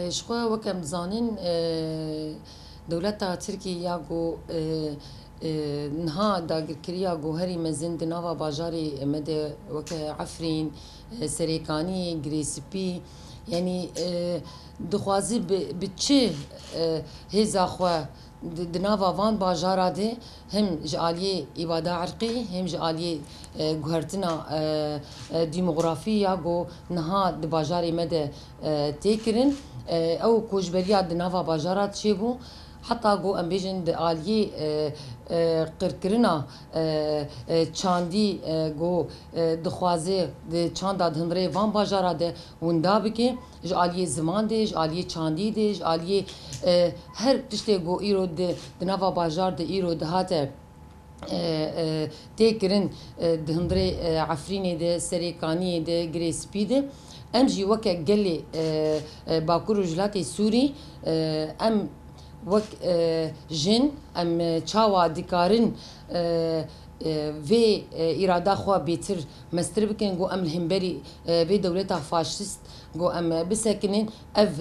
شخوا وكم زانين دولتا تركيا جو نها داگر کریا گوهری مزن دناوا باجاری مده وک عفرین سریکانی گریسپی یعنی دخوازی بچه هزا خوا دناوا وان باجارا ده هم جالیه ایوادا عرقی هم جالیه گوهرتنا دیموغرافیا گو نها د باجاری مده تکرین او کوجبریا دناوا باجارات چیبو حتی گو ام بیجن د آلیه قرکرنا چاندی گو دخوازه د چاندا دهنره وان باجارا ده وندا بکه جالیه زمان ده جالیه چاندی ده جالیه هر تشته گو ایرو ده دناوا باجار ده ایرو دهاته تکرین دهنره عفرینی ده سریکانی ده گریسپی ده ام جی وکه گلی باکور جلاتی سوری ام وک جن ام چاوا دیکارن و اراده خوا بیتر مستر بکن گو ام الهمبری و دولتا فاشیست گو ام بسکنین اف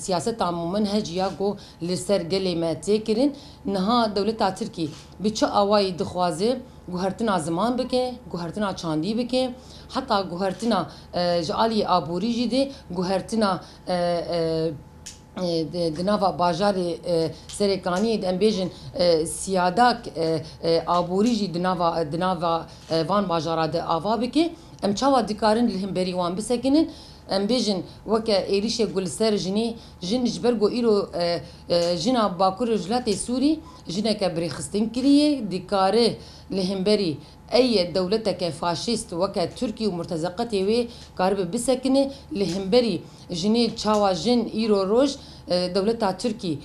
سیاست عمومن هجیا گو لسر گلی ما تکرین نها دولتا ترکی بچه آوای دخوازه گوهرتنا زمان بکه گوهرتنا چاندی بکه حتی گوهرتنا جعالی آبوری جیده گوهرتنا دناوا باجاری سرکانی ام بیجن سیاداک آبوری جی دناوا وان باجارا ده آوا بکی ام چاوا دیکارن لهم بری وان بسکنن ام بیجن وکه ایریشه گلسر جنی جن جبر گو ایرو جنا باکور جلات سوری جنا که بریخستن کریه دیکاره لهم بری ای دولتك فاشيست وكا تركي ومرتزقتي وي قارب بسكنه لهمبري جني تشاوا جن ايرو روج دولتا تركي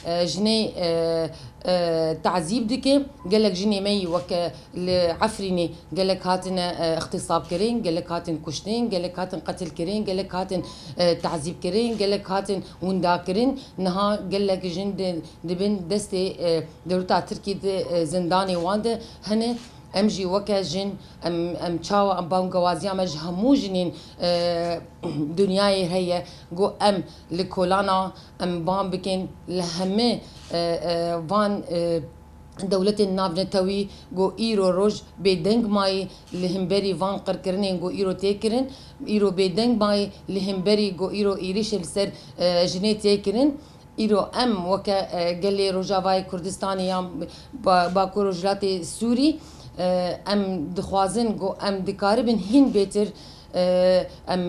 جني تعذيب دكي قال لك جني مي وكا عفريني قال لك هاتن اغتصاب كرين قال لك هاتن كشتين قال لك هاتن قتل كرين قال لك هاتن تعذيب كرين قال لك هاتن وندا كرين نها قال لك جن دبن دستي دولتا تركي زنداني وانده هنا ام جی وکه جن ام چاو ام بام گوازی ام همو جنین دنیای هیه گو ام لکولانا ام بام بکن لهمه وان دولت الناف نتوي جو ايرو روج بدنگ ماي لهمبري وان قركرنين جو ايرو تيكرن ايرو بدنگ ماي لهمبري جو ايرو ايريش السر جني تيكرن ایرو ام وکه گلی روجاوای کردستانی یا باکو روجلاتی سوری ام دخوازن گو ام دکاربن هین بیتر ام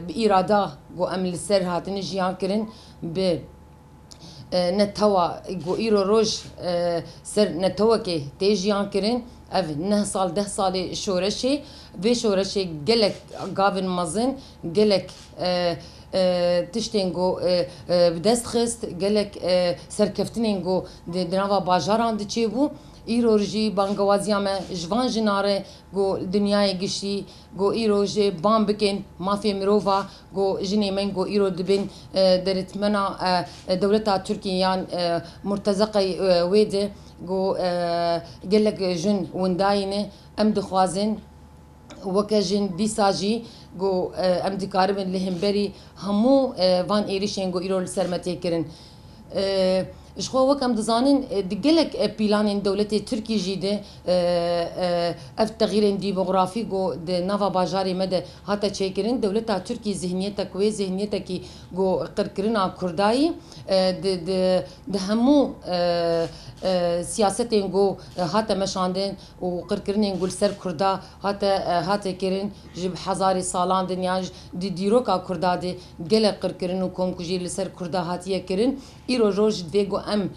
باراده گو ام لسر هاتن جیان کرن به نتوا گو ایرو روج سر نتوا که تیجیان کرن اف 9 سال 10 سال شورشی و شورشی گلک گاون مزن گلک تشتینگو بدست خست گلک سرکفتنینگو دنوا باجاران دچی بو ایروجی بانگوازیامه جوان جناره گو دنیای گشتی گو ایروجی بام بکن مافی مروفا گو جنی من گو ایرو دبن درتمنا دولتا ترکیان مرتزقی ویده گو گلک جن ونداینه ام دخوازن وکه جن دیساجی گو ام دیکاربن لهمبری همو وان ایریشن گو ایرو سرمتی کرن شخوا وكم دزانين دقلك بلان دولة تركي جيدة اف تغيير ديموغرافي جو د نافا باجاري مدى هاتا تشيكرين دولة تركي ذهنيتك وي ذهنيتك جو قركرنا كرداي د همو سياستين جو هاتا مشاندين وقركرنين جو سر كردا هاتا كرين جب حزاري سالان دنيا دي ديروكا كردا دي قلق قركرن وكم كجي لسر كردا هاتيا كرين ايرو روج ديگو ام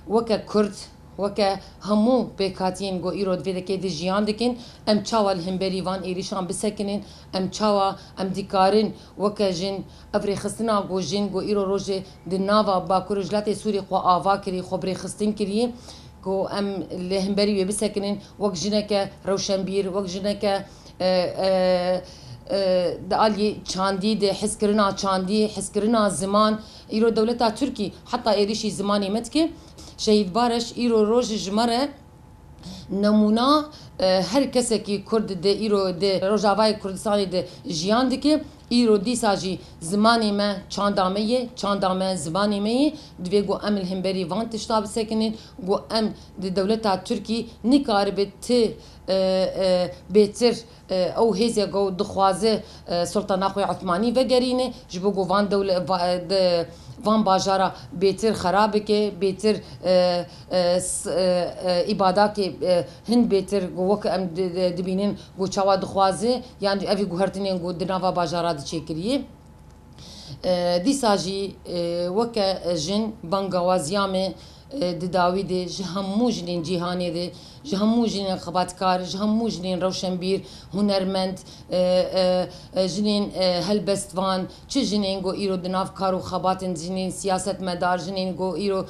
وکه کرد وکه همو بکاتین گو ایرود ویده که دی جیان دکن ام چاوا الهمبری وان ایریشان بسکنین ام چاوا ام دیکارین وکه جن افری خستنا گو جن گو ایرو روژه دی ناوا باکور جلات سوری خو آوا کری خو بری خستن کریه گو ام الهمبری وی بسکنین وک جنکه روشنبیر وک جنکه دالي چاندي ده حسكرنا چاندي حسكرنا زمان ايرو دولتا تركي حتى ايريشي زماني متكي شهيد بارش ايرو روج جمره نمونه هر کسی که کرد ده ایرو ده روجاوای کردستانی ده جیان دکی ایرو دیسا جی زمانی ما چاندامه چاندامه زمانی می دوی گو ام الهمبری وان تشتاب سکنین گو ام دولتا ترکی نکار بت بهتر او هزی گو دخوازه سلطان اخوی عثمانی و گرینه جبو گو وان وان باجارا بهتر خراب که بهتر عبادت که هند بهتر گو وک ام دبینن گو چوا دخوازه یعنی اوی گو هرتنین گو دنوا باجارا دچکریه دیساجی وک جن بنگوازیامه دداوی ده جهمو جنین جیهانی ده جهمو جنین خباتکار جهمو جنین روشنبیر هنرمند جنین هلبستوان چه جنین گو ایرو دناف کارو خباتن جنین سیاست مدار جنین گو ایرو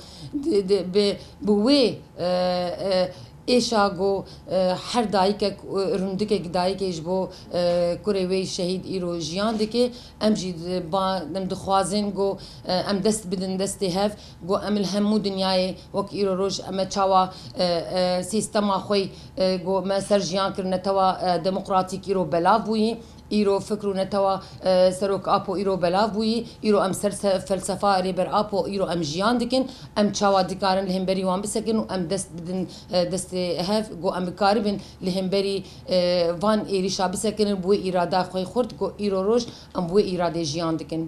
بوی ایشا گو هر دایک رندک دایکش بو کوروی شهید ایرو جیان دکه ام جید با نم دخوازن گو ام دست بدن دست هف گو ام الهمو دنیای وک ایرو روش ام چاوا سیستم خوی گو ما سرجیان کرن توا دموکراتیک ایرو بلا بوی ایرو فکر نتوا سروک آپو ایرو بلاو بوی ایرو ام سر فلسفه ریبر آپو ایرو ام جیان دکن ام چاوا دکارن لهمبری وان بسکن و ام دست بدن دست هف گو ام کاربن لهمبری وان ایریشا بسکن بوی ایرادا خوی خورد گو ایرو روش ام بوی ایراده جیان دکن